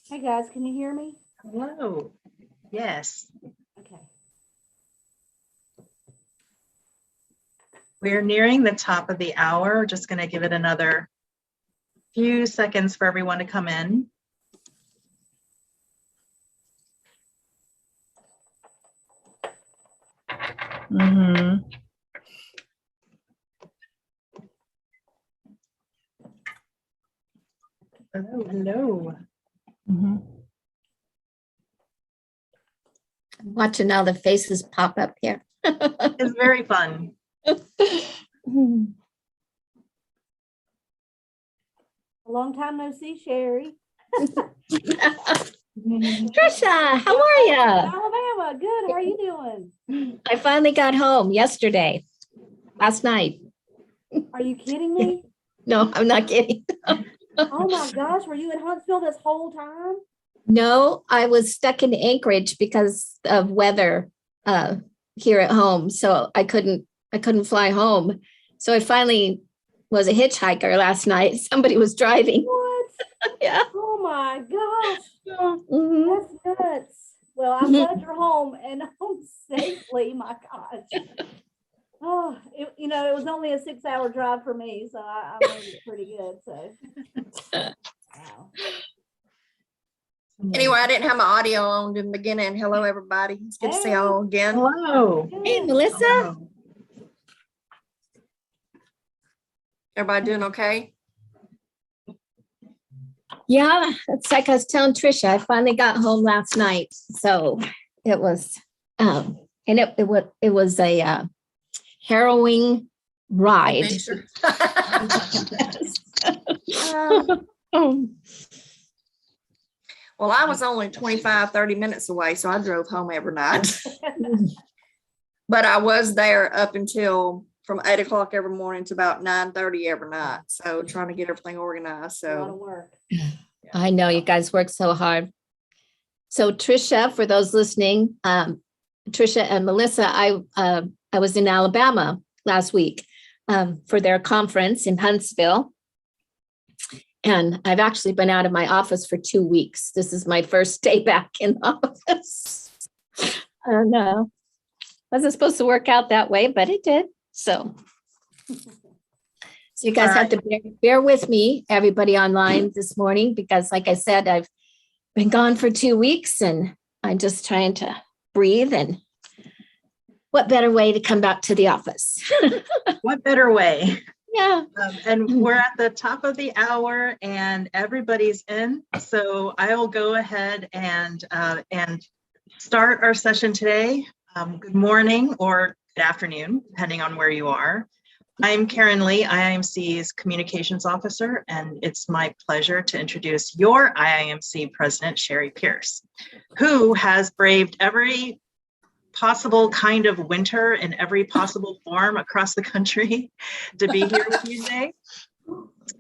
Hey guys, can you hear me? Hello. Yes, Okay. we're nearing the top of the hour. We're just going to give it another few seconds for everyone to come in. Hello, hello. Watching all the faces pop up here. It's very fun. A long time no see, Sheri. Trisha, how are you? Alabama, good. How are you doing? I finally got home yesterday, last night. Are you kidding me? No, I'm not kidding. Oh my gosh, were you in Huntsville this whole time? No, I was stuck in Anchorage because of weather here at home. So I couldn't fly home. So I finally was a hitchhiker last night. Somebody was driving. What? Yeah. Oh my gosh, Mhm. that's nuts. Well, I'm glad you're home and home safely. My gosh. Oh, it was only a 6-hour drive for me, so I made it pretty good. So, wow. Anyway, I didn't have my audio on in the beginning. Hello, everybody. It's good to see y'all again. Hello. Hey, Melissa. Hello. Everybody doing okay? Yeah, it's like I was telling Trisha, I finally got home last night. So it was, and it was a harrowing ride. Adventure. Well, I was only 25, 30 minutes away, so I drove home every night. But I was there up until from 8 o'clock every morning to about 9:30 every night. So trying to get everything organized. A lot of So work. I know you guys work so hard. So Trisha, for those listening, Trisha and Melissa, I was in Alabama last week for their conference in Huntsville. And I've actually been out of my office for 2 weeks. This is my first day back in the office. I don't know. Wasn't supposed to work out that way, but it did. So you guys have to bear with me, everybody online this morning, because like I said, I've been gone for 2 weeks and I'm just trying to breathe. And what better way to come back to the office? What better way? Yeah. And we're at the top of the hour and everybody's in. So I will go ahead and start our session today. Good morning or good afternoon, depending on where you are. I'm Karen Lee, IIMC's Communications Officer, and it's my pleasure to introduce your IIMC President, Sheri Pierce, who has braved every possible kind of winter in every possible form across the country to be here with you today.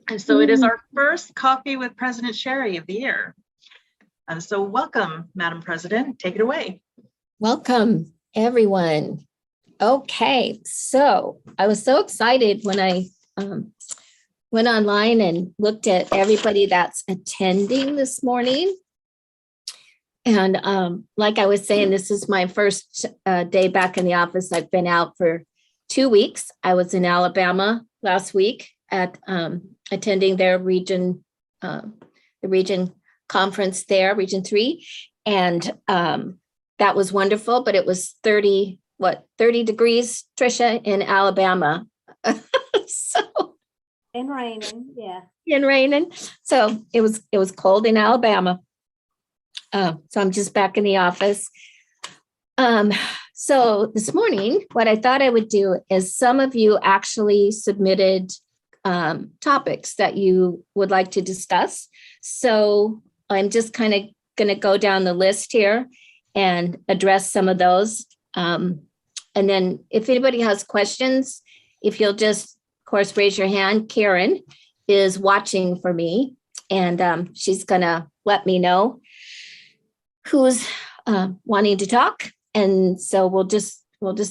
And so it is our first Coffee with President Sheri of the year. And so welcome, Madam President, take it away. Welcome, everyone. Okay, so I was so excited when I went online and looked at everybody that's attending this morning. And like I was saying, this is my first day back in the office. I've been out for 2 weeks. I was in Alabama last week at attending their region, the region conference there, Region 3. And that was wonderful, but it was 30 degrees, Trisha, in Alabama. So And raining, yeah. and raining. So it was cold in Alabama. So I'm just back in the office. So this morning, what I thought I would do is some of you actually submitted topics that you would like to discuss. So I'm just kind of going to go down the list here and address some of those. And then if anybody has questions, if you'll just, of course, raise your hand. Karen is watching for me, and she's going to let me know who's wanting to talk. And so we'll just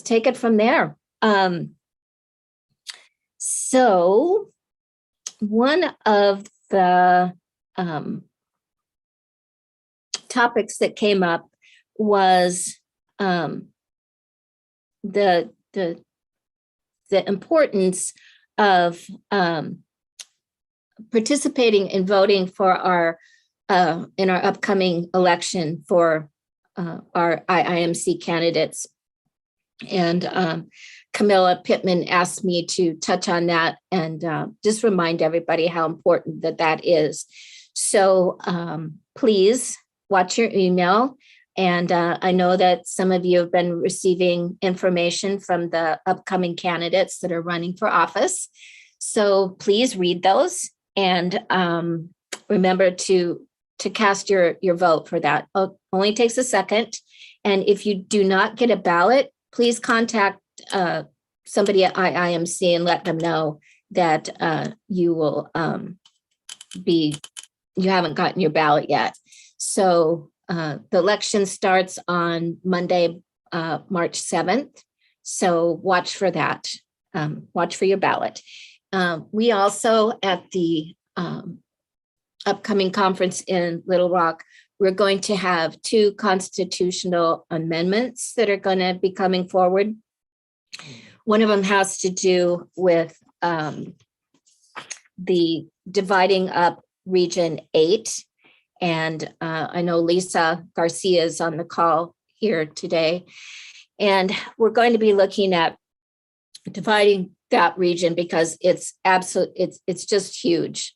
take it from there. So one of the topics that came up was the importance of participating and voting for our in our upcoming election for our IIMC candidates. And Camilla Pittman asked me to touch on that and just remind everybody how important that is. So please watch your email. And I know that some of you have been receiving information from the upcoming candidates that are running for office. So please read those and remember to cast your vote for that. It only takes a second. And if you do not get a ballot, please contact somebody at IIMC and let them know that you haven't gotten your ballot yet. So the election starts on Monday, March 7th. So watch for that. Watch for your ballot. We also, at the upcoming conference in Little Rock, we're going to have 2 constitutional amendments that are going to be coming forward. One of them has to do with the dividing up Region 8. And I know Lisa Garcia is on the call here today. And we're going to be looking at dividing that region because it's just huge.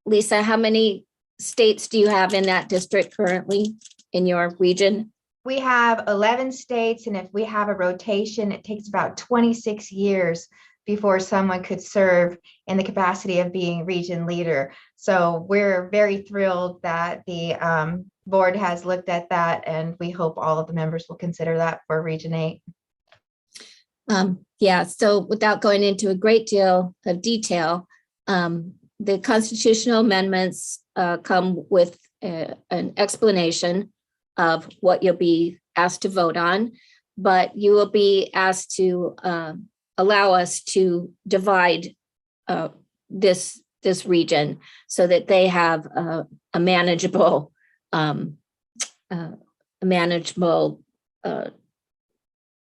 Lisa, how many states do you have in that district currently in your region? We have 11 states, and if we have a rotation, it takes about 26 years before someone could serve in the capacity of being region leader. So we're very thrilled that the board has looked at that, and we hope all of the members will consider that for Region 8. Yeah, so without going into a great deal of detail, the constitutional amendments come with an explanation of what you'll be asked to vote on, but you will be asked to allow us to divide this region so that they have a manageable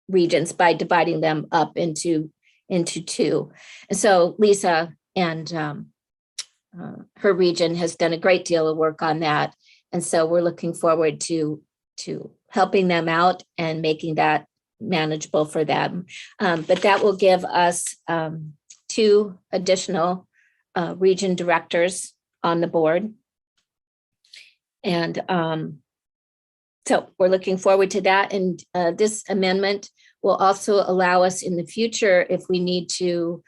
regions by dividing them up into 2. And so Lisa and her region has done a great deal of work on that. And so we're looking forward to helping them out and making that manageable for them. But that will give us 2 additional region directors on the board. And so we're looking forward to that. And this amendment will also allow us in the future, if we need to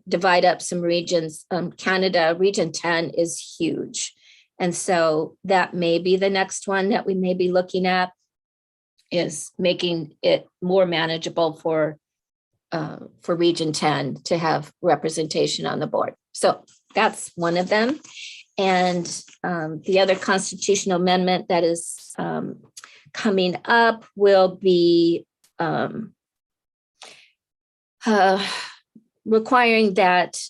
divide up some regions. Canada, Region 10 is huge. And so that may be the next one that we may be looking at, is making it more manageable for Region 10 to have representation on the board. So that's one of them. And the other constitutional amendment that is coming up will be requiring that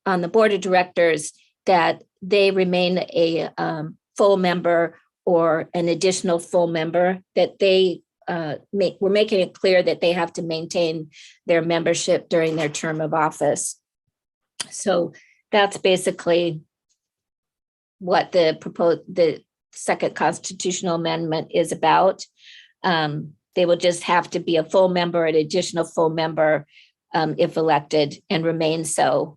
on the board of directors that they remain a full member or an additional full member, that they we're making it clear that they have to maintain their membership during their term of office. So that's basically what the second constitutional amendment is about. They will just have to be a full member, an additional full member if elected, and remain so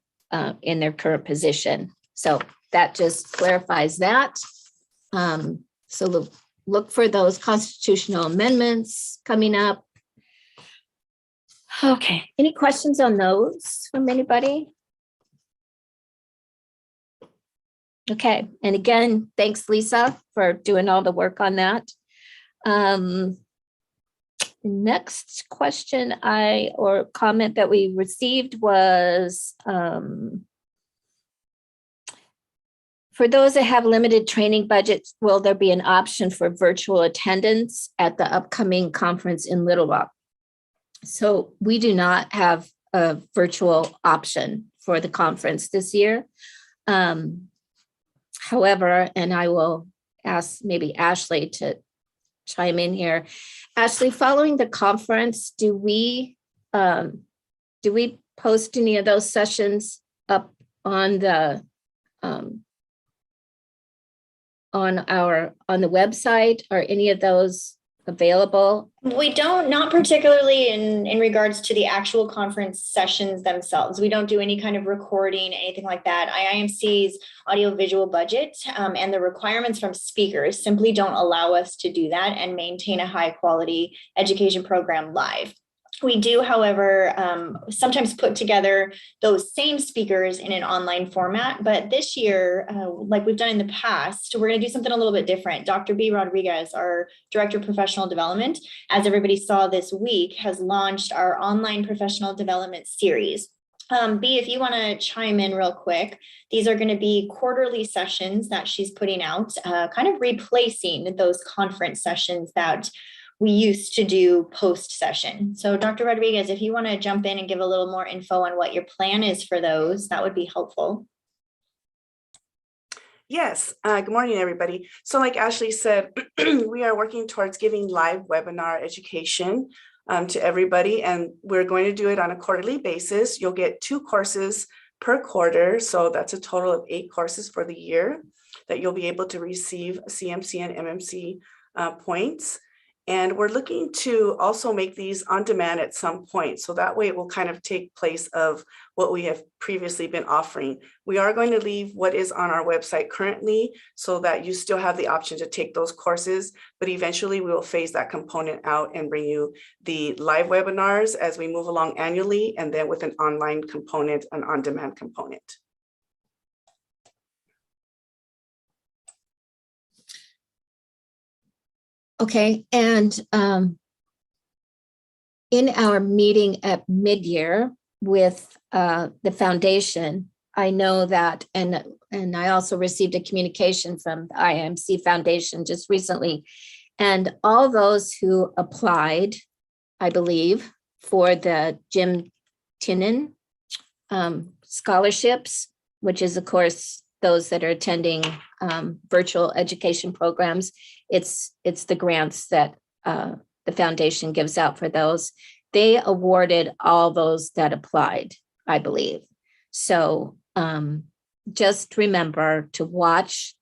in their current position. So that just clarifies that. So look for those constitutional amendments coming up. Okay, any questions on those from anybody? Okay, and again, thanks, Lisa, for doing all the work on that. Next question or comment that we received was, for those that have limited training budgets, will there be an option for virtual attendance at the upcoming conference in Little Rock? So we do not have a virtual option for the conference this year. However, and I will ask maybe Ashley to chime in here. Ashley, following the conference, do we post any of those sessions up on the on the website? Are any of those available? We don't, not particularly in regards to the actual conference sessions themselves. We don't do any kind of recording, anything like that. IIMC's audiovisual budget and the requirements from speakers simply don't allow us to do that and maintain a high quality education program live. We do, however, sometimes put together those same speakers in an online format, but this year, like we've done in the past, we're going to do something a little bit different. Dr. B. Rodriguez, our Director of Professional Development, as everybody saw this week, has launched our online professional development series. B, if you want to chime in real quick, these are going to be quarterly sessions that she's putting out, kind of replacing those conference sessions that we used to do post session. So Dr. Rodriguez, if you want to jump in and give a little more info on what your plan is for those, that would be helpful. Yes, good morning, everybody. So like Ashley said, we are working towards giving live webinar education to everybody, and we're going to do it on a quarterly basis. You'll get 2 courses per quarter, so that's a total of 8 courses for the year that you'll be able to receive CMC and MMC points. And we're looking to also make these on demand at some point. So that way it will kind of take place of what we have previously been offering. We are going to leave what is on our website currently so that you still have the option to take those courses, but eventually we will phase that component out and bring you the live webinars as we move along annually, and then with an online component, an on-demand component. Okay, and in our meeting at mid-year with the foundation, I know that, and I also received a communication from the IIMC Foundation just recently, and all those who applied, I believe, for the Jim Tinnen scholarships, which is, of course, those that are attending virtual education programs. It's the grants that the foundation gives out for those. They awarded all those that applied, I believe. So just remember to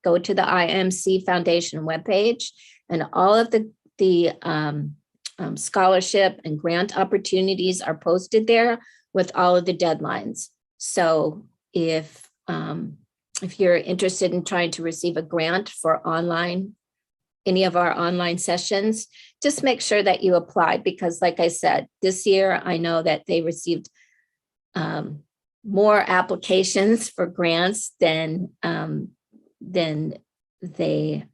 go to the IIMC Foundation webpage, and all of the scholarship and grant opportunities are posted there with all of the deadlines. So if you're interested in trying to receive a grant for any of our online sessions, just make sure that you apply, because like I said, this year, I know that they received more applications for grants than they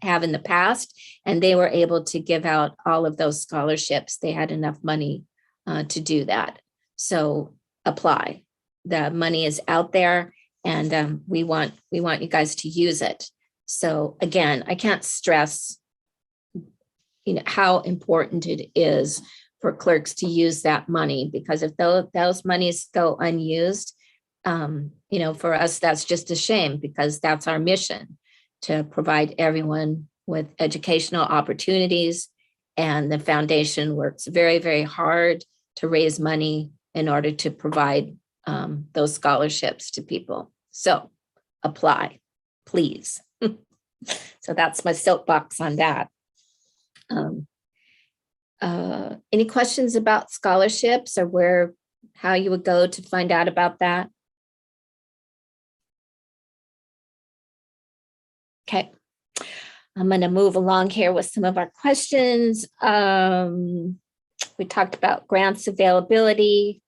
have in the past, and they were able to give out all of those scholarships. They had enough money to do that. So apply. The money is out there, and we want you guys to use it. So again, I can't stress, how important it is for clerks to use that money, because if those monies go unused, for us, that's just a shame, because that's our mission, to provide everyone with educational opportunities. And the foundation works very, very hard to raise money in order to provide those scholarships to people. So apply, please. So that's my soapbox on that. Any questions about scholarships, or how you would go to find out about that? Okay, I'm going to move along here with some of our questions. We talked about grants availability.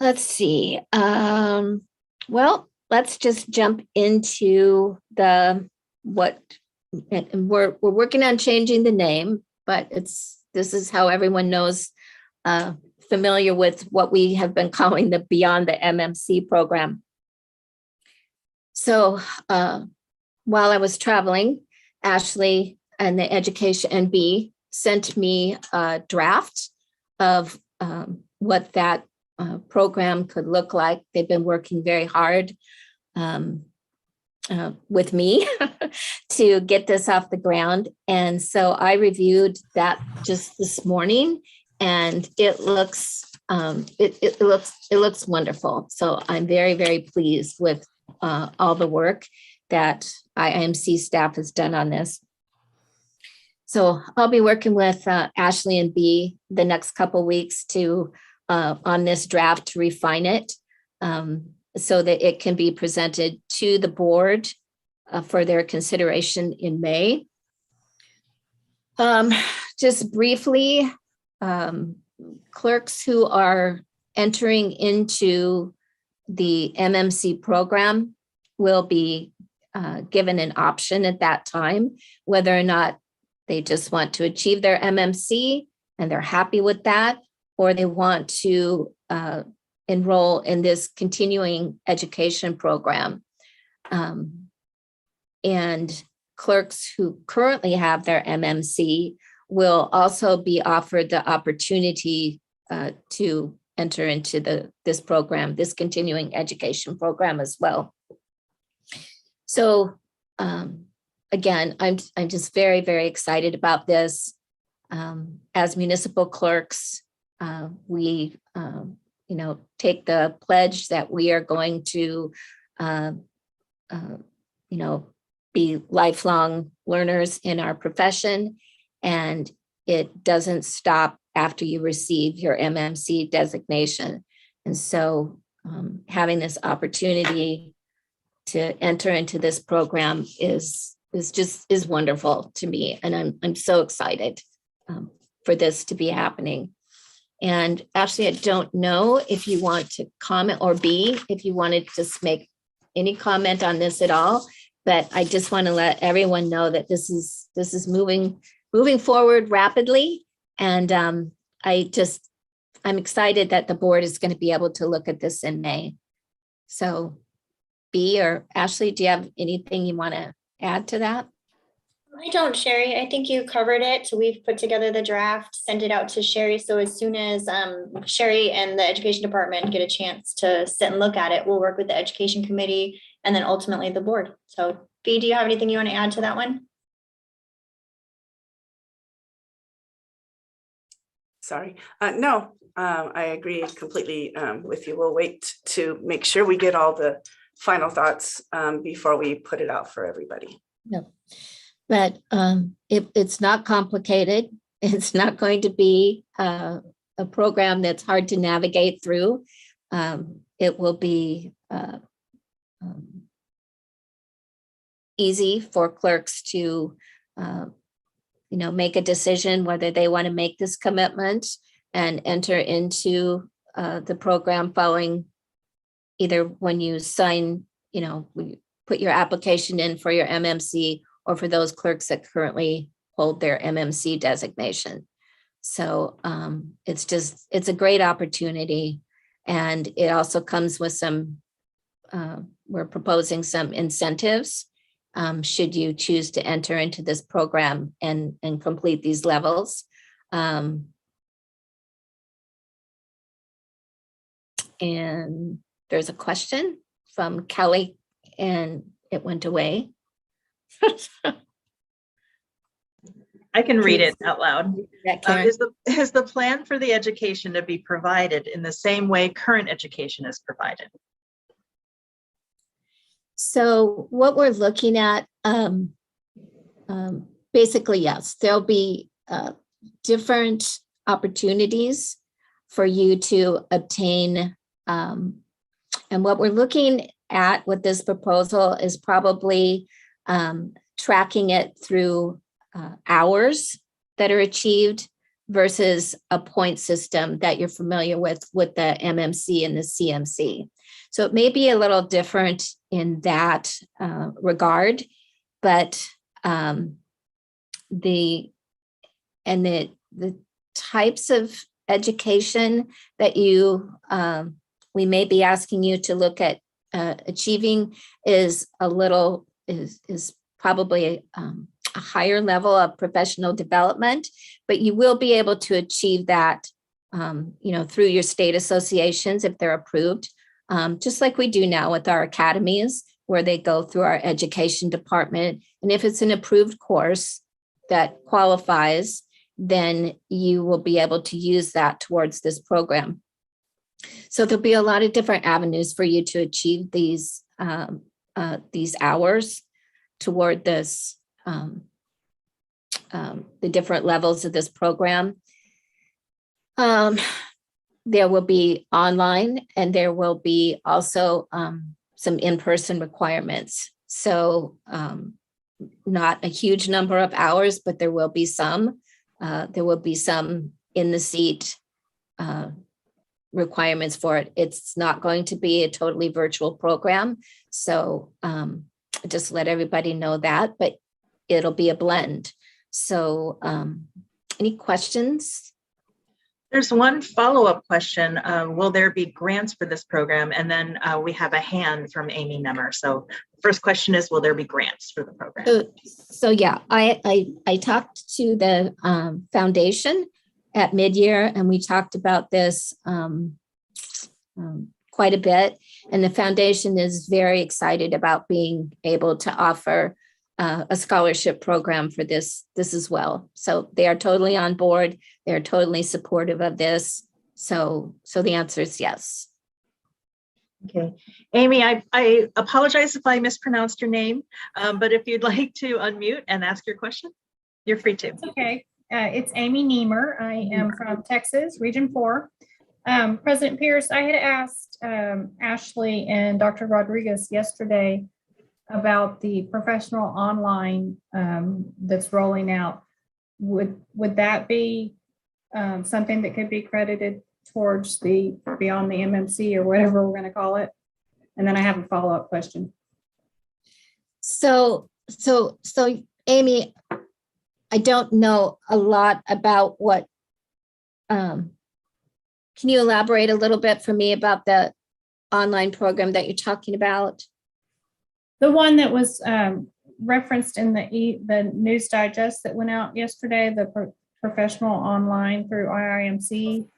Let's see. Well, let's just jump into and we're working on changing the name, but this is how everyone knows, familiar with what we have been calling the Beyond the MMC program. So while I was traveling, Ashley and the Education NB sent me a draft of what that program could look like. They've been working very hard with me to get this off the ground. And so I reviewed that just this morning, and it looks it looks wonderful. So I'm very, very pleased with all the work that IIMC staff has done on this. So I'll be working with Ashley and B the next couple weeks to on this draft to refine it so that it can be presented to the board for their consideration in May. Just briefly, clerks who are entering into the MMC program will be given an option at that time, whether or not they just want to achieve their MMC and they're happy with that, or they want to enroll in this continuing education program. And clerks who currently have their MMC will also be offered the opportunity to enter into this program, this continuing education program as well. So again, I'm just very, very excited about this. As municipal clerks, we take the pledge that we are going to be lifelong learners in our profession, and it doesn't stop after you receive your MMC designation. And so having this opportunity to enter into this program is wonderful to me. And I'm so excited for this to be happening. And actually, I don't know if you want to comment, or B, if you wanted to just make any comment on this at all, but I just want to let everyone know that this is moving forward rapidly. And I'm excited that the board is going to be able to look at this in May. So B or Ashley, do you have anything you want to add to that? I don't, Sheri. I think you covered it. So we've put together the draft, sent it out to Sheri. So as soon as Sheri and the education department get a chance to sit and look at it, we'll work with the education committee and then ultimately the board. So B, do you have anything you want to add to that one? Sorry. No, I agree completely with you. We'll wait to make sure we get all the final thoughts before we put it out for everybody. No. But it's not complicated. It's not going to be a program that's hard to navigate through. It will be easy for clerks to, make a decision whether they want to make this commitment and enter into the program following either when you sign, we put your application in for your MMC, or for those clerks that currently hold their MMC designation. So it's a great opportunity. And it also comes with some, we're proposing some incentives should you choose to enter into this program and complete these levels. And there's a question from Kelly and it went away. I can read it out loud. Karen? Is the plan for the education to be provided in the same way current education is provided? So what we're looking at, basically, yes, there'll be different opportunities for you to obtain. And what we're looking at with this proposal is probably tracking it through hours that are achieved versus a point system that you're familiar with the MMC and the CMC. So it may be a little different in that regard, but the types of education that we may be asking you to look at achieving is probably a higher level of professional development, but you will be able to achieve that through your state associations if they're approved, just like we do now with our academies, where they go through our education department. And if it's an approved course that qualifies, then you will be able to use that towards this program. So there'll be a lot of different avenues for you to achieve these hours toward this, the different levels of this program. There will be online, and there will be also some in-person requirements. So not a huge number of hours, but there will be some. There will be some in the seat requirements for it. It's not going to be a totally virtual program. So just let everybody know that, but it'll be a blend. So any questions? There's one follow-up question. Will there be grants for this program? And then we have a hand from Amy Nemmer. So the first question is, will there be grants for the program? So yeah, I talked to the foundation at mid-year, and we talked about this quite a bit. And the foundation is very excited about being able to offer a scholarship program for this as well. So they are totally on board. They're totally supportive of this. So the answer is yes. Okay. Amy, I apologize if I mispronounced your name, but if you'd like to unmute and ask your question, you're free to. Okay. It's Amy Nemmer. I am from Texas, Region 4. President Pierce, I had asked Ashley and Dr. Rodriguez yesterday about the professional online that's rolling out. Would that be something that could be credited towards the beyond the MMC or whatever we're going to call it? And then I have a follow-up question. So Amy, I don't know a lot about what, can you elaborate a little bit for me about the online program that you're talking about? The one that was referenced in the news digest that went out yesterday, the professional online through IIMC,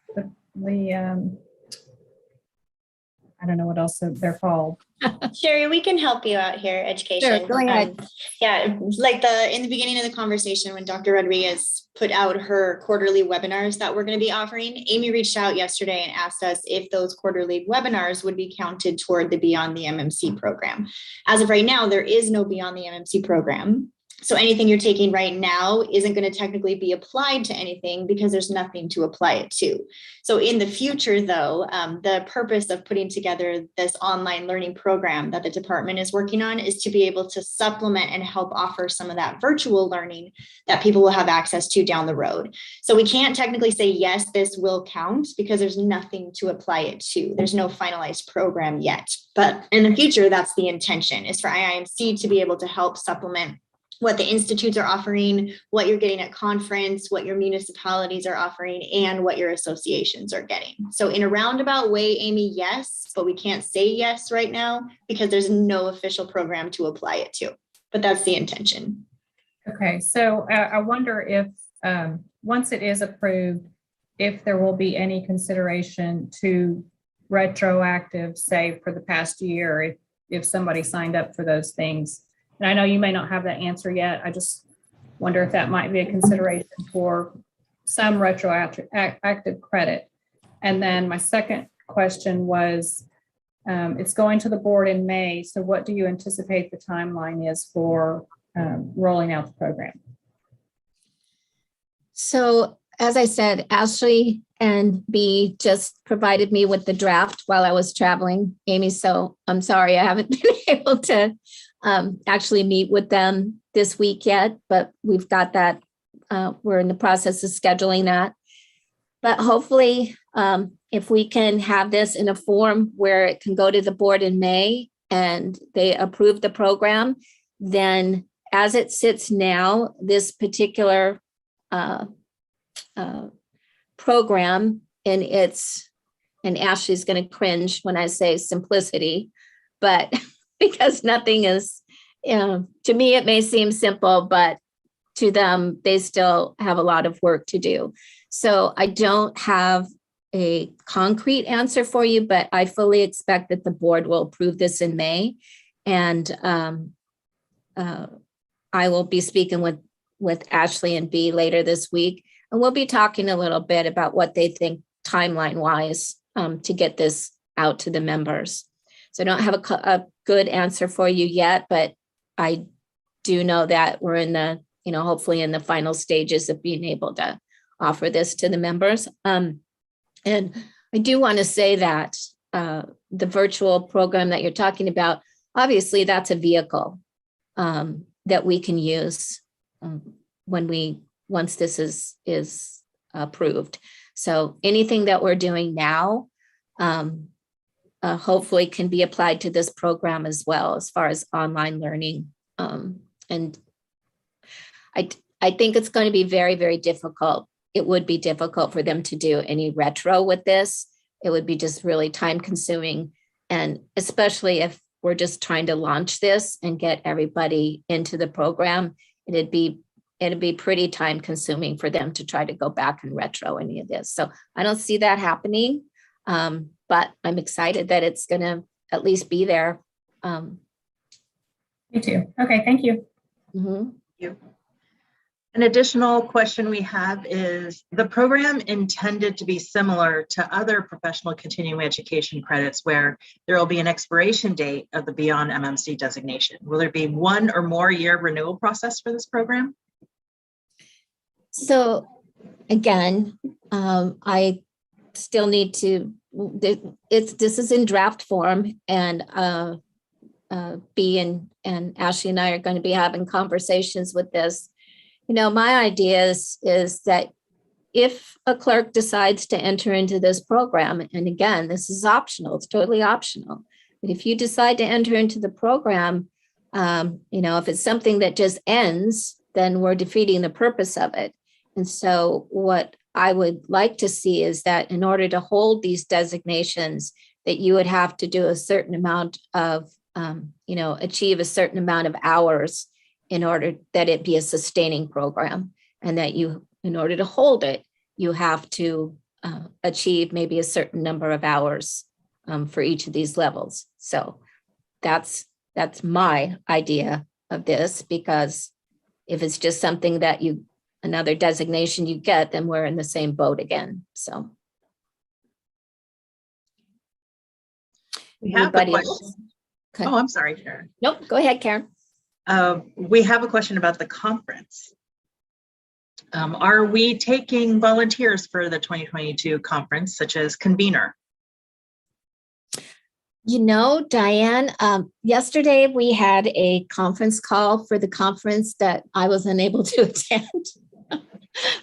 I don't know what else they're called. Sheri, we can help you out here, education. Sure, go ahead. Yeah, like in the beginning of the conversation when Dr. Rodriguez put out her quarterly webinars that we're going to be offering, Amy reached out yesterday and asked us if those quarterly webinars would be counted toward the Beyond the MMC program. As of right now, there is no Beyond the MMC program. So anything you're taking right now isn't going to technically be applied to anything because there's nothing to apply it to. So in the future, though, the purpose of putting together this online learning program that the department is working on is to be able to supplement and help offer some of that virtual learning that people will have access to down the road. So we can't technically say, yes, this will count because there's nothing to apply it to. There's no finalized program yet. But in the future, that's the intention, is for IIMC to be able to help supplement what the institutes are offering, what you're getting at conference, what your municipalities are offering, and what your associations are getting. So in a roundabout way, Amy, yes, but we can't say yes right now because there's no official program to apply it to, but that's the intention. Okay, so I wonder if once it is approved, if there will be any consideration to retroactive, say for the past year, if somebody signed up for those things. And I know you may not have that answer yet. I just wonder if that might be a consideration for some retroactive credit. And then my second question was, it's going to the board in May. So what do you anticipate the timeline is for rolling out the program? So as I said, Ashley and B just provided me with the draft while I was traveling, Amy. So I'm sorry I haven't been able to actually meet with them this week yet, but we've got that. We're in the process of scheduling that. But hopefully, if we can have this in a form where it can go to the board in May and they approve the program, then as it sits now, this particular program and Ashley's going to cringe when I say simplicity, but because nothing is, to me, it may seem simple, but to them, they still have a lot of work to do. So I don't have a concrete answer for you, but I fully expect that the board will approve this in May. And I will be speaking with Ashley and B later this week, and we'll be talking a little bit about what they think timeline wise to get this out to the members. So I don't have a good answer for you yet, but I do know that we're in the, hopefully in the final stages of being able to offer this to the members. And I do want to say that the virtual program that you're talking about, obviously that's a vehicle that we can use once this is approved. So anything that we're doing now hopefully can be applied to this program as well, as far as online learning. And I think it's going to be very, very difficult. It would be difficult for them to do any retro with this. It would be just really time consuming. And especially if we're just trying to launch this and get everybody into the program, it'd be pretty time consuming for them to try to go back and retro any of this. So I don't see that happening, but I'm excited that it's going to at least be there. Me too. Okay, thank you. Mm-hmm. An additional question we have is the program intended to be similar to other professional continuing education credits where there will be an expiration date of the Beyond MMC designation. Will there be 1 or more year renewal process for this program? So again, I still need to, this is in draft form, and B and Ashley and I are going to be having conversations with this. My idea is that if a clerk decides to enter into this program, and again, this is optional, it's totally optional. But if you decide to enter into the program, if it's something that just ends, then we're defeating the purpose of it. And so what I would like to see is that in order to hold these designations, that you would have to do a certain amount of, achieve a certain amount of hours in order that it be a sustaining program, and that you, in order to hold it, you have to achieve maybe a certain number of hours for each of these levels. So that's my idea of this, because if it's just something that another designation you get, then we're in the same boat again. So. We have a Anybody question. else? Okay. Oh, I'm sorry, Sharon. Nope, go ahead, Karen. We have a question about the conference. Are we taking volunteers for the 2022 conference, such as convener? Diane, yesterday we had a conference call for the conference that I was unable to attend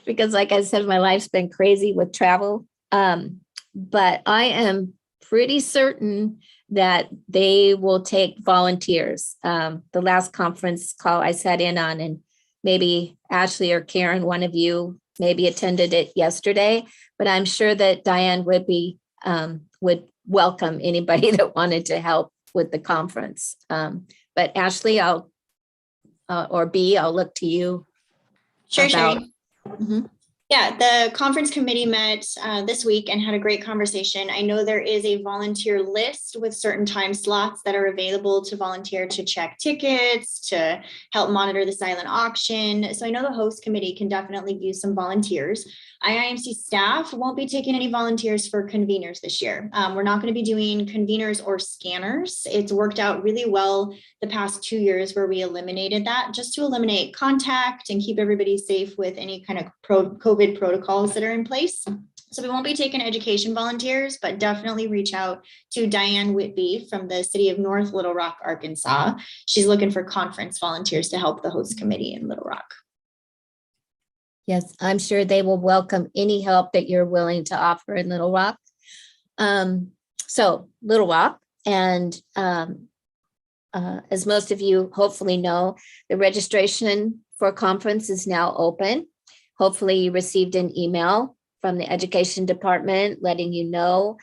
because, like I said, my life's been crazy with travel. But I am pretty certain that they will take volunteers. The last conference call I sat in on, and maybe Ashley or Karen, one of you maybe attended it yesterday, but I'm sure that Diane would welcome anybody that wanted to help with the conference. But Ashley, or B, I'll look to you. Sure, about, Sheri. Mhm. Yeah, the conference committee met this week and had a great conversation. I know there is a volunteer list with certain time slots that are available to volunteer to check tickets, to help monitor the silent auction. So I know the host committee can definitely use some volunteers. IIMC staff won't be taking any volunteers for conveners this year. We're not going to be doing conveners or scanners. It's worked out really well the past 2 years where we eliminated that, just to eliminate contact and keep everybody safe with any kind of COVID protocols that are in place. So we won't be taking education volunteers, but definitely reach out to Diane Whitby from the city of North Little Rock, Arkansas. She's looking for conference volunteers to help the host committee in Little Rock. Yes, I'm sure they will welcome any help that you're willing to offer in Little Rock. So Little Rock, and as most of you hopefully know, the registration for conference is now open. Hopefully you received an email from the education department letting you know.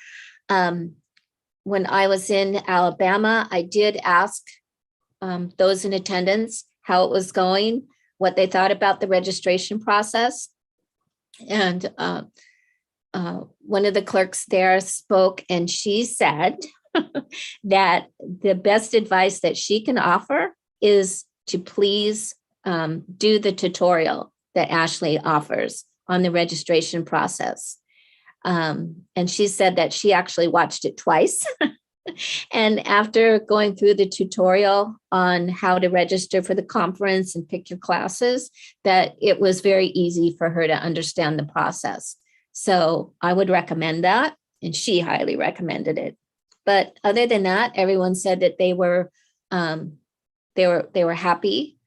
When I was in Alabama, I did ask those in attendance how it was going, what they thought about the registration process. And one of the clerks there spoke, and she said that the best advice that she can offer is to please do the tutorial that Ashley offers on the registration process. And she said that she actually watched it twice. And after going through the tutorial on how to register for the conference and pick your classes, that it was very easy for her to understand the process. So I would recommend that, and she highly recommended it. But other than that, everyone said that they were happy.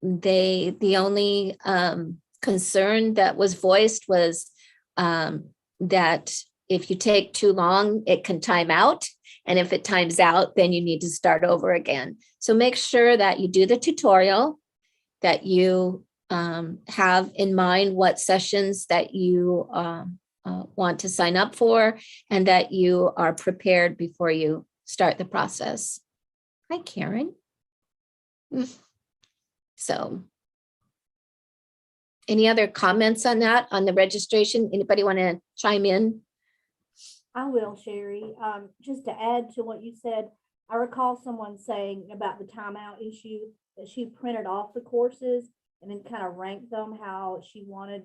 The only concern that was voiced was that if you take too long, it can time out. And if it times out, then you need to start over again. So make sure that you do the tutorial, that you have in mind what sessions that you want to sign up for, and that you are prepared before you start the process. Hi, Karen. So any other comments on that, on the registration? Anybody want to chime in? I will, Sheri. Just to add to what you said, I recall someone saying about the timeout issue that she printed off the courses and then kind of ranked them how she wanted,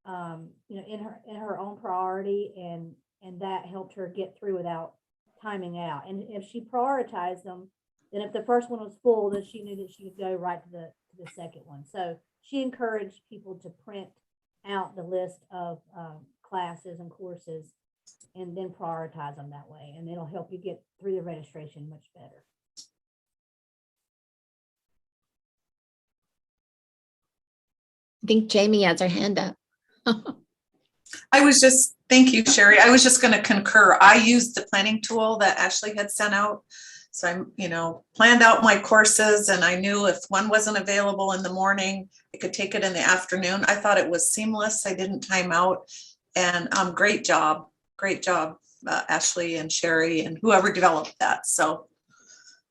in her own priority, and that helped her get through without timing out. And if she prioritized them, then if the first one was full, then she knew that she could go right to the second one. So she encouraged people to print out the list of classes and courses and then prioritize them that way. And it'll help you get through the registration much better. I think Jamie has her hand up. Thank you, Sheri. I was just going to concur. I used the planning tool that Ashley had sent out. So I, planned out my courses, and I knew if one wasn't available in the morning, I could take it in the afternoon. I thought it was seamless. I didn't time out. And great job, Ashley and Sheri and whoever developed that. So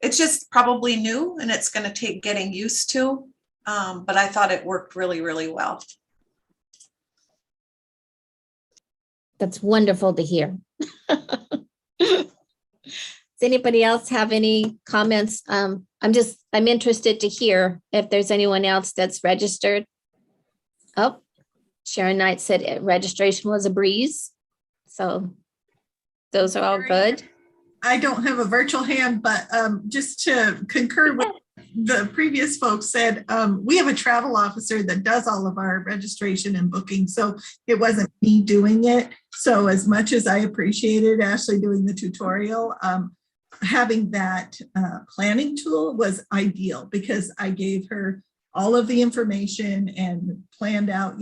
it's just probably new, and it's going to take getting used to. But I thought it worked really, really well. That's wonderful to hear. Does anybody else have any comments? I'm interested to hear if there's anyone else that's registered. Oh, Sharon Knight said registration was a breeze. So those are all good. I don't have a virtual hand, but just to concur with the previous folks said, we have a travel officer that does all of our registration and booking. So it wasn't me doing it. So as much as I appreciated Ashley doing the tutorial, having that planning tool was ideal, because I gave her all of the information and planned out,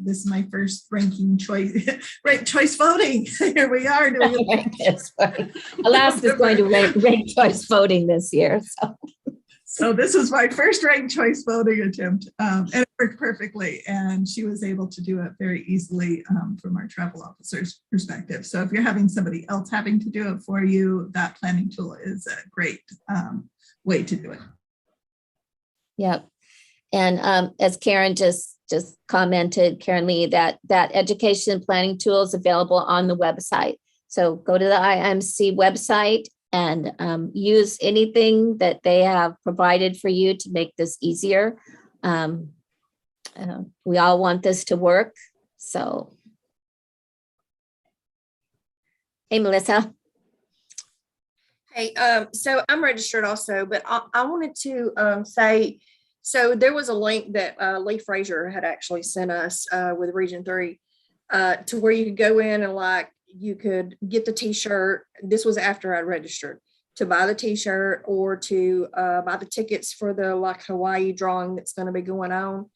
this is my first ranking choice, ranked choice voting. Here we are doing it. Alaska's going to rank choice voting this year. So this was my first ranked choice voting attempt, and it worked perfectly. And she was able to do it very easily from our travel officer's perspective. So if you're having somebody else having to do it for you, that planning tool is a great way to do it. Yep. And as Karen just commented, Karen Lee, that education planning tool is available on the website. So go to the IIMC website and use anything that they have provided for you to make this easier. We all want this to work. So, hey, Melissa. Hey, so I'm registered also, but I wanted to say, so there was a link that Lee Frazier had actually sent us with Region 3 to where you could go in and you could get the t-shirt. This was after I registered, to buy the t-shirt or to buy the tickets for the Hawaii drawing that's going to be going on.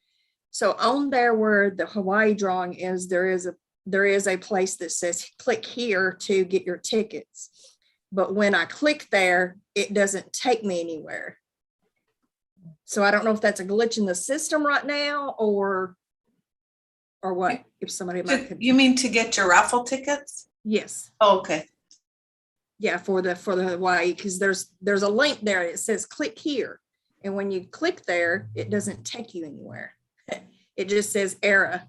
So on there where the Hawaii drawing is, there is a place that says click here to get your tickets. But when I click there, it doesn't take me anywhere. So I don't know if that's a glitch in the system right now or what, if somebody might. You mean to get your raffle tickets? Yes. Oh, okay. Yeah, for the Hawaii, because there's a link there. It says click here. And when you click there, it doesn't take you anywhere. It just says error.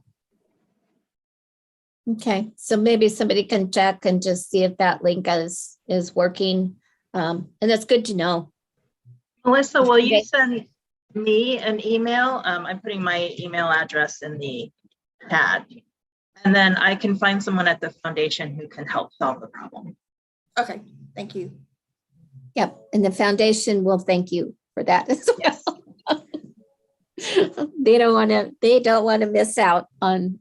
Okay, so maybe somebody can check and just see if that link is working. And that's good to know. Melissa, will you send me an email? I'm putting my email address in the chat. And then I can find someone at the foundation who can help solve the problem. Okay, thank you. Yep, and the foundation will thank you for that as Yes. well. They don't want to miss out on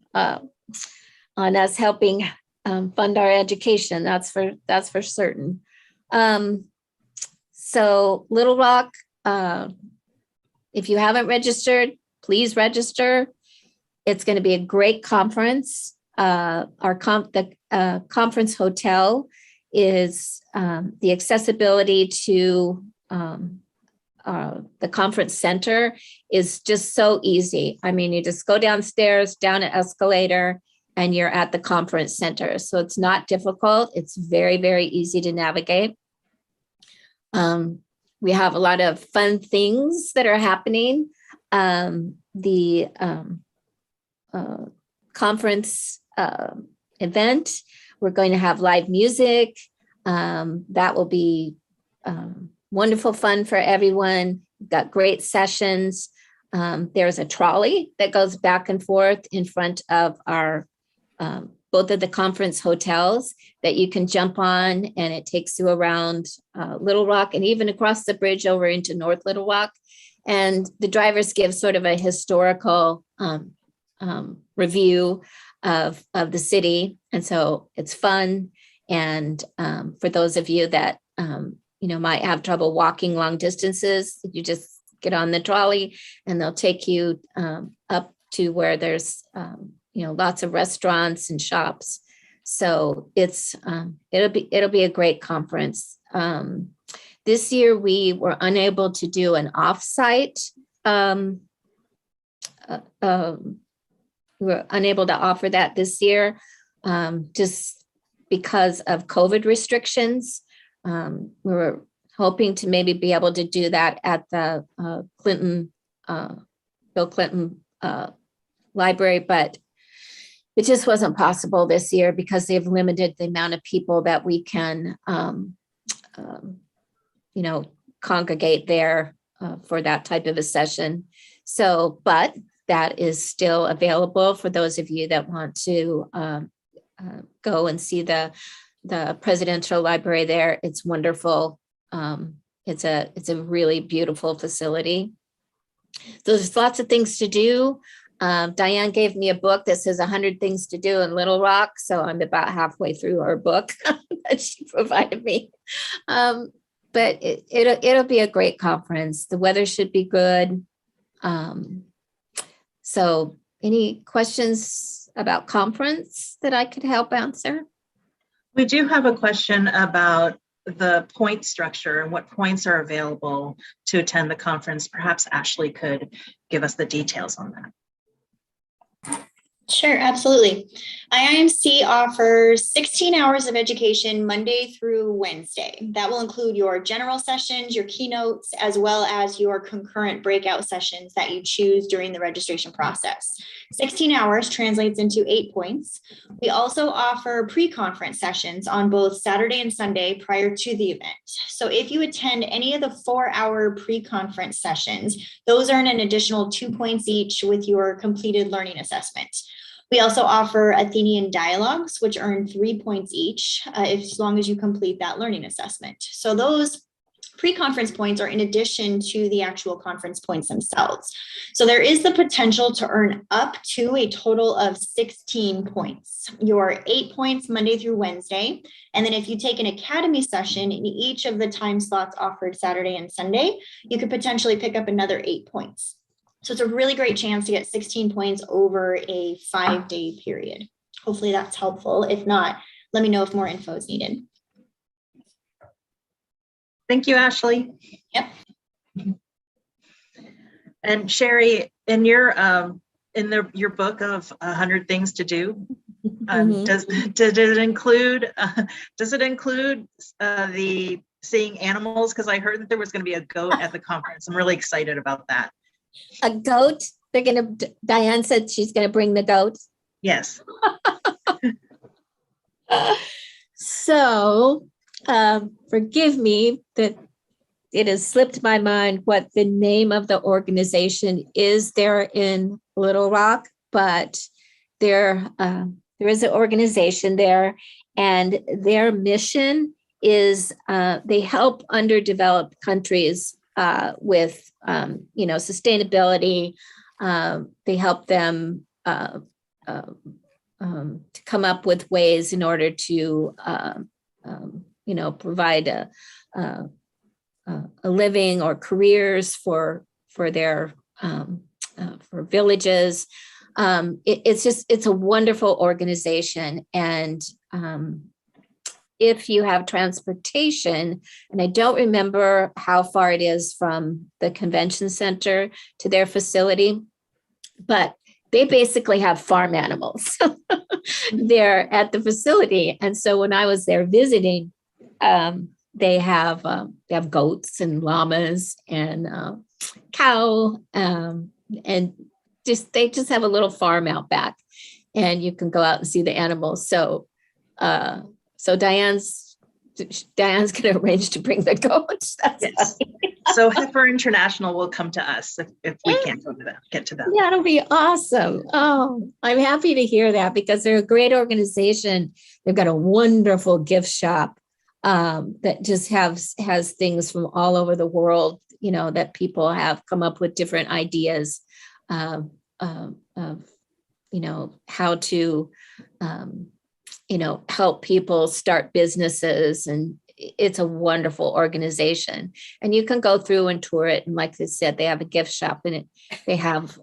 us helping fund our education. That's for certain. So Little Rock, if you haven't registered, please register. It's going to be a great conference. The conference hotel is the accessibility to the conference center is just so easy. I mean, you just go downstairs, down an escalator, and you're at the conference center. So it's not difficult. It's very, very easy to navigate. We have a lot of fun things that are happening. The conference event, we're going to have live music. That will be wonderful fun for everyone. We've got great sessions. There's a trolley that goes back and forth in front of our both of the conference hotels that you can jump on, and it takes you around Little Rock and even across the bridge over into North Little Rock. And the drivers give sort of a historical review of the city. And so it's fun. And for those of you that, might have trouble walking long distances, you just get on the trolley and they'll take you up to where there's, lots of restaurants and shops. So it'll be a great conference. This year we were unable to do an offsite. We were unable to offer that this year, just because of COVID restrictions. We were hoping to maybe be able to do that at the Bill Clinton library, but it just wasn't possible this year because they've limited the amount of people that we can, congregate there for that type of a session. So, but that is still available for those of you that want to go and see the presidential library there. It's wonderful. It's a really beautiful facility. So there's lots of things to do. Diane gave me a book that says 100 Things to Do in Little Rock. So I'm about halfway through her book that she provided me. But it'll be a great conference. The weather should be good. So any questions about conference that I could help answer? We do have a question about the point structure and what points are available to attend the conference. Perhaps Ashley could give us the details on that. Sure, absolutely. IIMC offers 16 hours of education Monday through Wednesday. That will include your general sessions, your keynotes, as well as your concurrent breakout sessions that you choose during the registration process. 16 hours translates into 8 points. We also offer pre-conference sessions on both Saturday and Sunday prior to the event. So if you attend any of the 4-hour pre-conference sessions, those earn an additional 2 points each with your completed learning assessment. We also offer Athenian dialogues, which earn 3 points each, as long as you complete that learning assessment. So those pre-conference points are in addition to the actual conference points themselves. So there is the potential to earn up to a total of 16 points. Your 8 points Monday through Wednesday. And then if you take an academy session in each of the time slots offered Saturday and Sunday, you could potentially pick up another 8 points. So it's a really great chance to get 16 points over a 5-day period. Hopefully that's helpful. If not, let me know if more info is needed. Thank you, Ashley. Yep. And Sheri, in your book of 100 Things to Do, does it include the seeing animals? Because I heard that there was going to be a goat at the conference. I'm really excited about that. A goat? Diane said she's going to bring the goat. Yes. So, forgive me that it has slipped my mind what the name of the organization is there in Little Rock, but there is an organization there, and their mission is they help underdeveloped countries with sustainability. They help them to come up with ways in order to provide a living or careers for their for villages. It's a wonderful organization, and if you have transportation, and I don't remember how far it is from the convention center to their facility, but they basically have farm animals there at the facility. And so when I was there visiting, they have goats and llamas and cow, and they just have a little farm out back, and you can go out and see the animals. So Diane's going to arrange to bring the goats. That's Yes. funny. So Heifer International will come to us if we can't get to them. That'll be awesome. Oh, I'm happy to hear that because they're a great organization. They've got a wonderful gift shop that just has things from all over the world, that people have come up with different ideas of how to, help people start businesses. And it's a wonderful organization, and you can go through and tour it. And like I said, they have a gift shop, and they have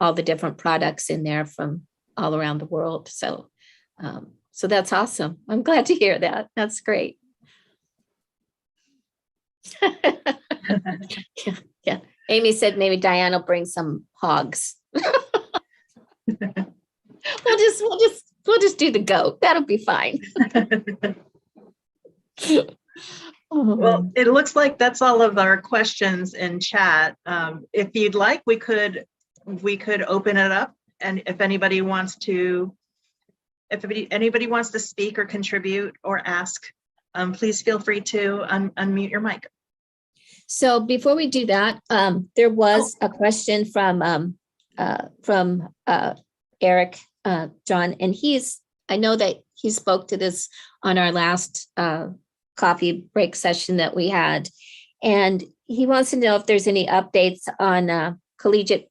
all the different products in there from all around the world. So that's awesome. I'm glad to hear that. That's great. Yeah. Amy said maybe Diane will bring some hogs. We'll just do the goat. That'll be fine. Well, it looks like that's all of our questions in chat. If you'd like, we could open it up, and if anybody wants to speak or contribute or ask, please feel free to unmute your mic. So before we do that, there was a question from Eric John, and I know that he spoke to this on our last coffee break session that we had, and he wants to know if there's any updates on collegiate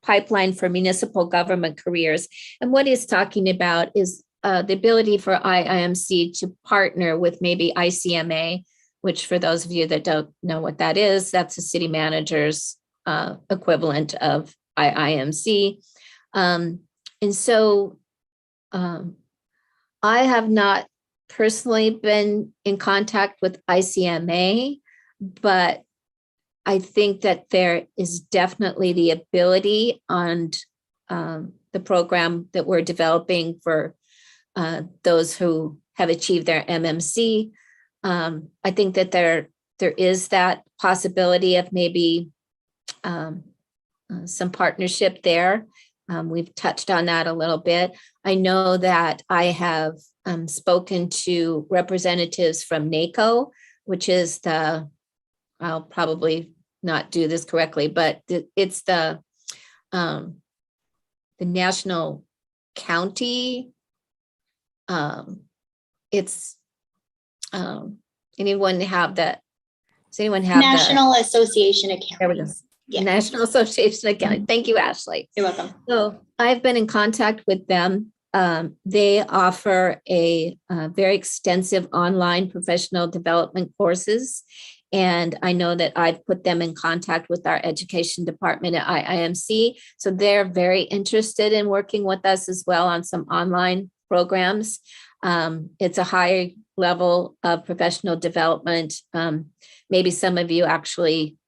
pipeline for municipal government careers. And what he's talking about is the ability for IIMC to partner with maybe ICMA, which for those of you that don't know what that is, that's a city manager's equivalent of IIMC. And so I have not personally been in contact with ICMA, but I think that there is definitely the ability on the program that we're developing for those who have achieved their MMC. I think that there is that possibility of maybe some partnership there. We've touched on that a little bit. I know that I have spoken to representatives from NACO, which is I'll probably not do this correctly, but it's the national county. It's anyone have that? Does anyone have National Association of There we go. Counties. Yeah. National Association of County. Thank you, Ashley. You're welcome. So I've been in contact with them. They offer a very extensive online professional development courses. And I know that I've put them in contact with our education department at IIMC. So they're very interested in working with us as well on some online programs. It's a higher level of professional development. Maybe some of you actually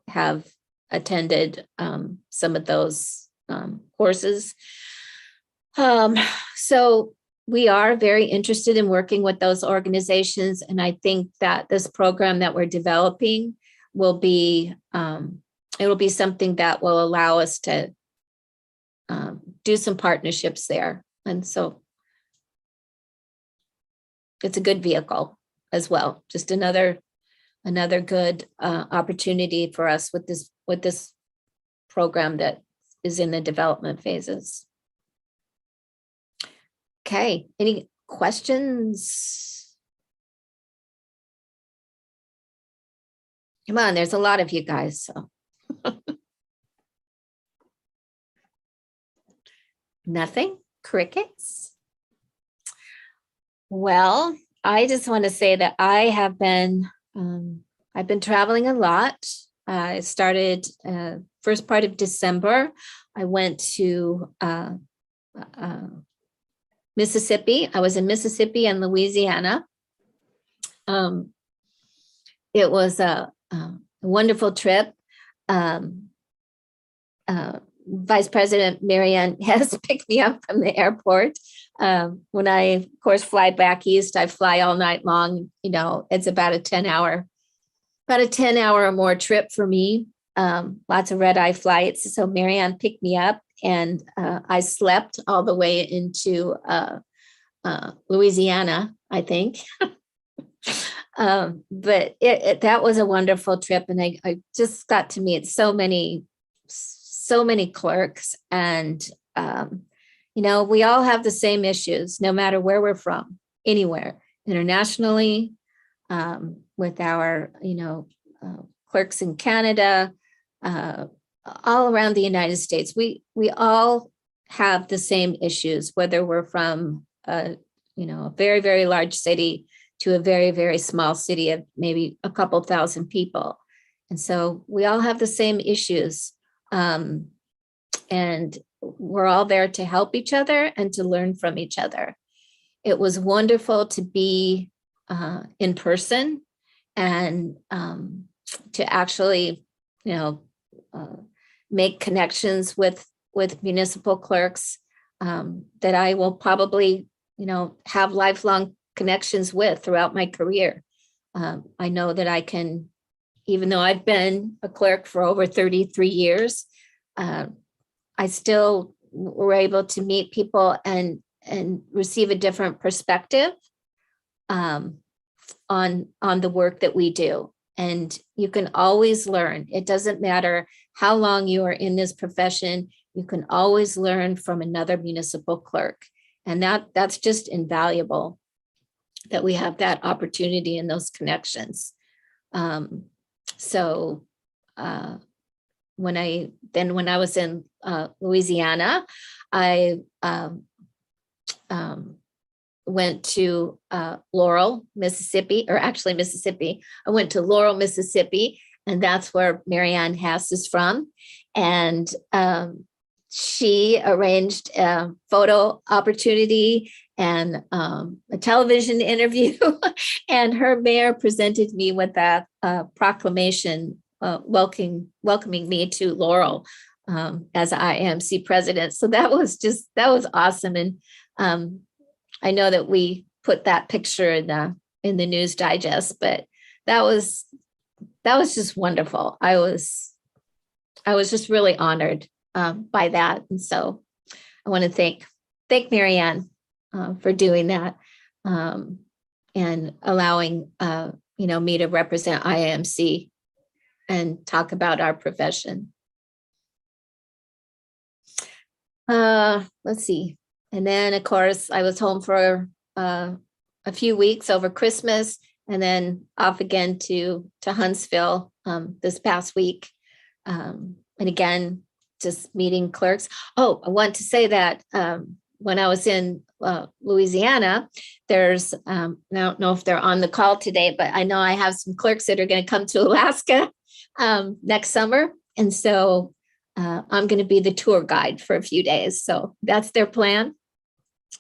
have attended some of those courses. So we are very interested in working with those organizations. And I think that this program that we're developing will be, it will be something that will allow us to do some partnerships there. And so it's a good vehicle as well. Just another good opportunity for us with this program that is in the development phases. Okay, any questions? Come on, there's a lot of you guys, so. Nothing? Crickets? Well, I just want to say that I've been traveling a lot. I started first part of December. I went to Mississippi. I was in Mississippi and Louisiana. It was a wonderful trip. Vice President Marianne has picked me up from the airport. When I, of course, fly back east, I fly all night long. You know, it's about a 10-hour or more trip for me. Lots of red-eye flights. So Marianne picked me up, and I slept all the way into Louisiana, I think. But that was a wonderful trip, and I just got to meet so many clerks, and you know, we all have the same issues, no matter where we're from, anywhere, internationally, with our, you know, clerks in Canada, all around the United States. We all have the same issues, whether we're from a very, very large city to a very, very small city of maybe a couple thousand people. And so we all have the same issues. And we're all there to help each other and to learn from each other. It was wonderful to be in person and to actually, you know, make connections with municipal clerks that I will probably, you know, have lifelong connections with throughout my career. I know that I can, even though I've been a clerk for over 33 years, I still were able to meet people and receive a different perspective on the work that we do. And you can always learn. It doesn't matter how long you are in this profession, you can always learn from another municipal clerk. And that's just invaluable that we have that opportunity and those connections. So when I was in Louisiana, I went to Laurel, Mississippi, or actually Mississippi. I went to Laurel, Mississippi, and that's where Marianne Hass is from. And she arranged a photo opportunity and a television interview, and her mayor presented me with that proclamation welcoming me to Laurel as IIMC president. So that was awesome. And I know that we put that picture in the News Digest, but that was just wonderful. I was just really honored by that. And so I want to thank Marianne for doing that and allowing me to represent IIMC and talk about our profession. Let's see. And then, of course, I was home for a few weeks over Christmas, and then off again to Huntsville this past week. And again, just meeting clerks. Oh, I want to say that when I was in Louisiana, there's, I don't know if they're on the call today, but I know I have some clerks that are going to come to Alaska next summer. And so I'm going to be the tour guide for a few days. So that's their plan.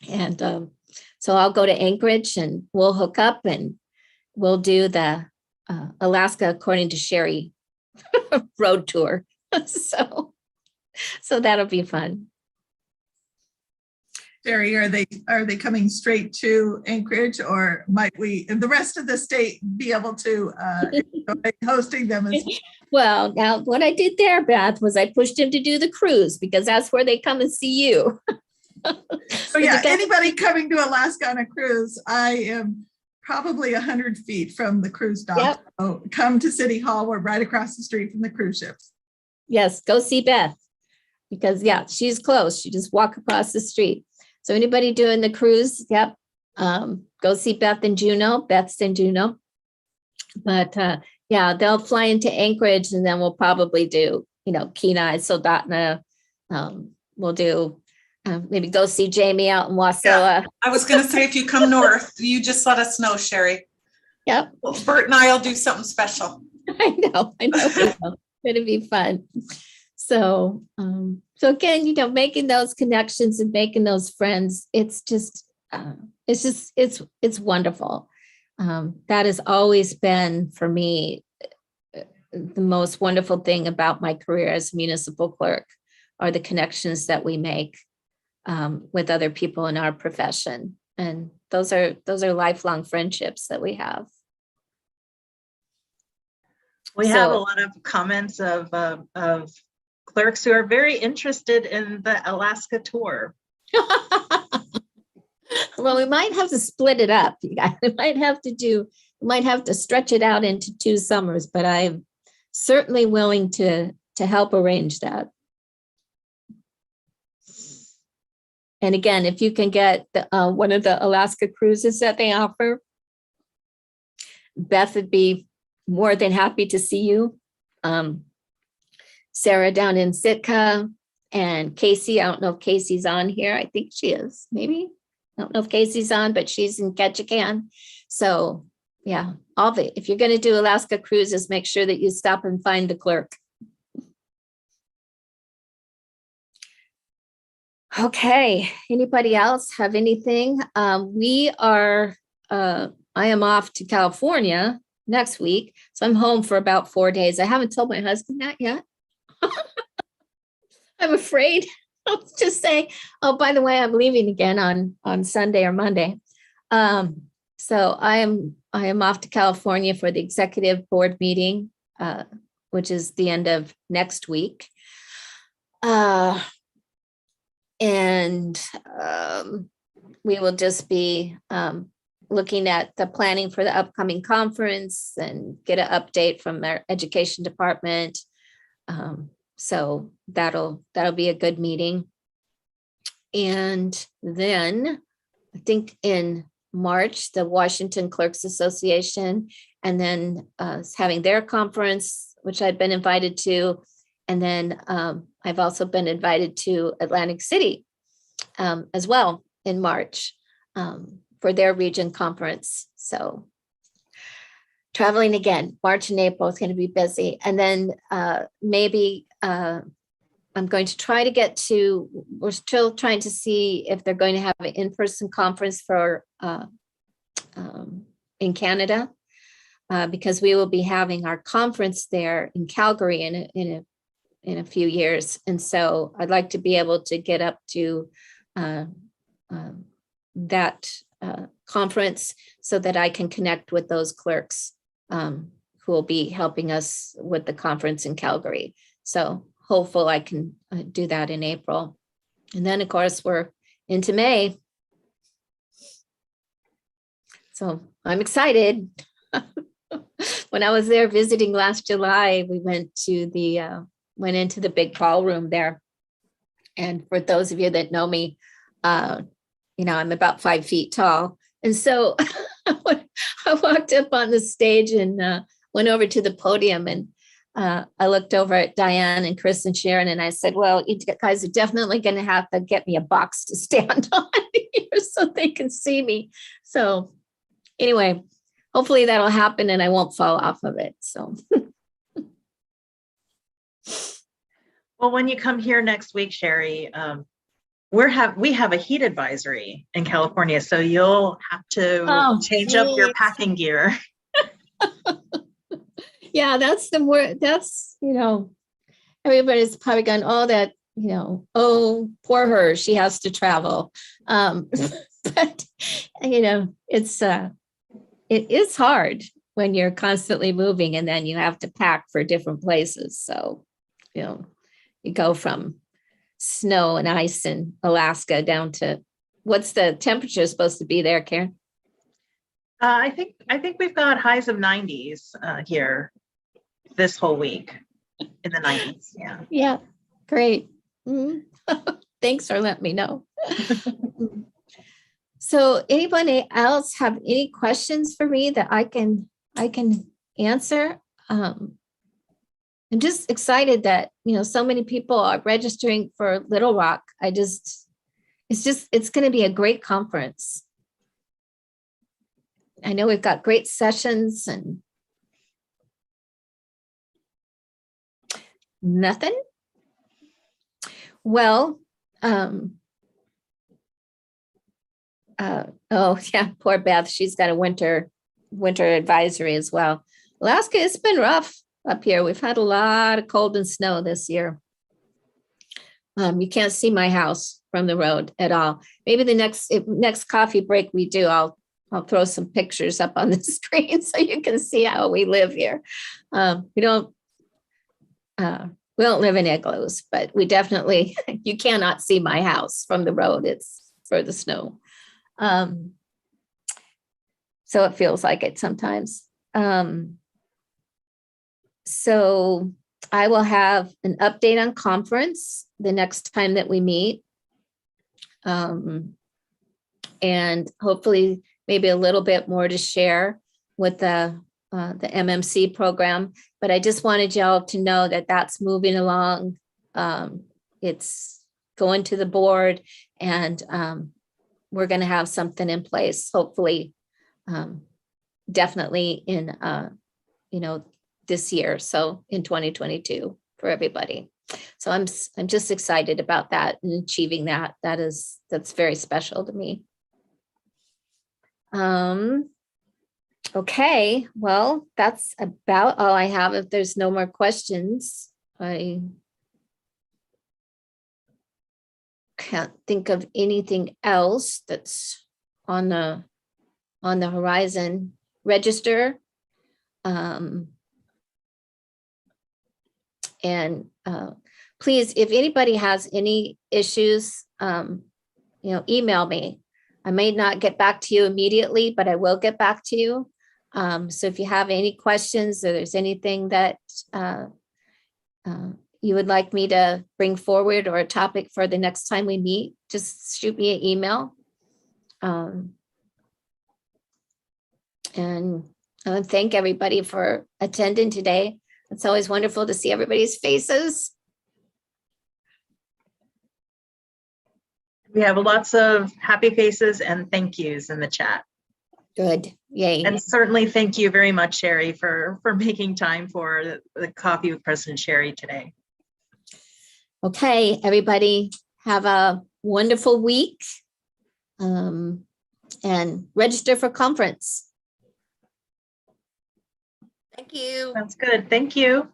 And so I'll go to Anchorage and we'll hook up and we'll do the Alaska According to Sheri road tour. So that'll be fun. Sheri, are they coming straight to Anchorage, or might we, and the rest of the state, be able to enjoy hosting them as well? Now, what I did there, Beth, was I pushed him to do the cruise because that's where they come and see you. So yeah, anybody coming to Alaska on a cruise, I am probably 100 feet from the cruise dock. Yep. So come to City Hall. We're right across the street from the cruise ships. Yes, go see Beth. Because yeah, she's close. You just walk across the street. So anybody doing the cruise, yep. Go see Beth and Juneau. Beth's in Juneau. But yeah, they'll fly into Anchorage and then we'll probably do, Kenai, Soldotna. We'll do maybe go see Jamie out in Wasilla. I was going to say, if you come north, you just let us know, Sheri. Yep. Well, Bert and I will do something special. I know. It'll be fun. So, so again, making those connections and making those friends, it's wonderful. That has always been for me the most wonderful thing about my career as municipal clerk are the connections that we make with other people in our profession, and those are lifelong friendships that we have. We have a lot of comments of clerks who are very interested in the Alaska tour. Well, we might have to split it up. You guys, we might have to stretch it out into 2 summers, but I'm certainly willing to help arrange that. And again, if you can get one of the Alaska cruises that they offer, Beth would be more than happy to see you. Sarah down in Sitka and Casey. I don't know if Casey's on here. I think she is, maybe. I don't know if Casey's on, but she's in Ketchikan. So yeah, if you're going to do Alaska cruises, make sure that you stop and find the clerk. Okay, anybody else have anything? I am off to California next week. So I'm home for about 4 days. I haven't told my husband that yet. I'm afraid. I'll just say, oh, by the way, I'm leaving again on Sunday or Monday. So I am off to California for the executive board meeting, which is the end of next week. And we will just be looking at the planning for the upcoming conference and get an update from their education department. So that'll be a good meeting. And then I think in March, the Washington Clerks Association, and then having their conference, which I've been invited to. And then I've also been invited to Atlantic City as well in March for their region conference. So traveling again, March and April is going to be busy. And then maybe I'm going to try to we're still trying to see if they're going to have an in-person conference for in Canada, because we will be having our conference there in Calgary in a few years. And so I'd like to be able to get up to that conference so that I can connect with those clerks who will be helping us with the conference in Calgary. So hopeful I can do that in April. And then of course we're into May. So I'm excited. When I was there visiting last July, we went into the big ballroom there. And for those of you that know me, I'm about 5 feet tall. And so I walked up on the stage and went over to the podium, and I looked over at Diane and Chris and Sharon, and I said, well, you guys are definitely going to have to get me a box to stand on here so they can see me. So anyway, hopefully that'll happen and I won't fall off of it. So. Well, when you come here next week, Sheri, we have a heat advisory in California, so you'll have to change up your packing gear. Yeah, everybody's probably going, poor her, she has to travel. But it is hard when you're constantly moving and then you have to pack for different places. So, you go from snow and ice in Alaska down to, what's the temperature supposed to be there, Karen? I think we've got highs of 90s here this whole week in the 90s. Yeah. Yeah, great. Mhm. Thanks for letting me know. So anybody else have any questions for me that I can answer? I'm just excited that, so many people are registering for Little Rock. It's going to be a great conference. I know we've got great sessions and nothing. Well, oh yeah, poor Beth. She's got a winter advisory as well. Alaska, it's been rough up here. We've had a lot of cold and snow this year. You can't see my house from the road at all. Maybe the next coffee break we do, I'll throw some pictures up on the screen so you can see how we live here. We don't live in igloos, but we definitely, you cannot see my house from the road. It's for the snow. So it feels like it sometimes. So I will have an update on conference the next time that we meet. And hopefully maybe a little bit more to share with the MMC program, but I just wanted y'all to know that that's moving along. It's going to the board, and we're going to have something in place, hopefully, definitely in this year, so in 2022 for everybody. So I'm just excited about that and achieving that. That's very special to me. Okay, well, that's about all I have. If there's no more questions, I can't think of anything else that's on the horizon. Register. And please, if anybody has any issues, email me. I may not get back to you immediately, but I will get back to you. So if you have any questions or there's anything that you would like me to bring forward or a topic for the next time we meet, just shoot me an email. And thank everybody for attending today. It's always wonderful to see everybody's faces. We have lots of happy faces and thank yous in the chat. Good. Yay. And certainly thank you very much, Sheri, for making time for the coffee with President Sheri today. Okay, everybody, have a wonderful week, and register for conference. Thank you. Sounds good. Thank you.